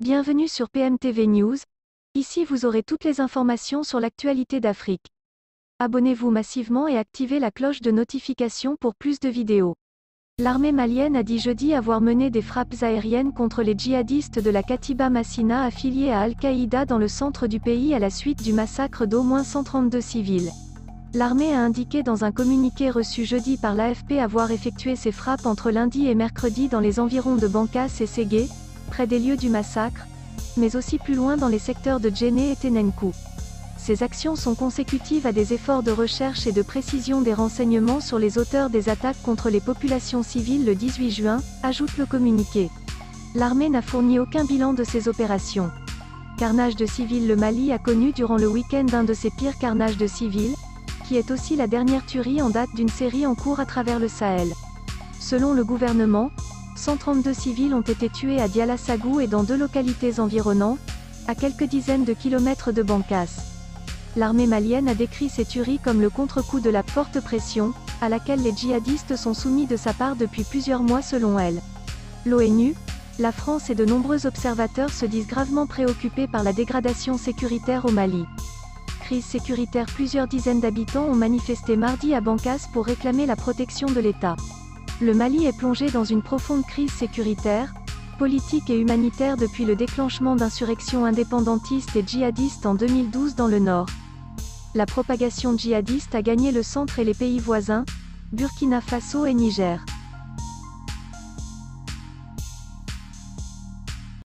Bienvenue sur PMTV News. Ici vous aurez toutes les informations sur l'actualité d'Afrique. Abonnez-vous massivement et activez la cloche de notification pour plus de vidéos. L'armée malienne a dit jeudi avoir mené des frappes aériennes contre les djihadistes de la Katiba Massina affiliés à Al-Qaïda dans le centre du pays à la suite du massacre d'au moins 132 civils. L'armée a indiqué dans un communiqué reçu jeudi par l'AFP avoir effectué ces frappes entre lundi et mercredi dans les environs de Bankas et Ségué, près des lieux du massacre, mais aussi plus loin dans les secteurs de Djenné et Tenenkou. Ces actions sont consécutives à des efforts de recherche et de précision des renseignements sur les auteurs des attaques contre les populations civiles le 18 juin, ajoute le communiqué. L'armée n'a fourni aucun bilan de ces opérations. Carnage de civils. Le Mali a connu durant le week-end un de ses pires carnages de civils, qui est aussi la dernière tuerie en date d'une série en cours à travers le Sahel. Selon le gouvernement, 132 civils ont été tués à Dialassagou et dans deux localités environnantes, à quelques dizaines de kilomètres de Bankas. L'armée malienne a décrit ces tueries comme le contre-coup de la forte pression, à laquelle les djihadistes sont soumis de sa part depuis plusieurs mois selon elle. L'ONU, la France et de nombreux observateurs se disent gravement préoccupés par la dégradation sécuritaire au Mali. Crise sécuritaire. Plusieurs dizaines d'habitants ont manifesté mardi à Bankas pour réclamer la protection de l'État. Le Mali est plongé dans une profonde crise sécuritaire, politique et humanitaire depuis le déclenchement d'insurrections indépendantistes et djihadistes en 2012 dans le nord. La propagation djihadiste a gagné le centre et les pays voisins, Burkina Faso et Niger.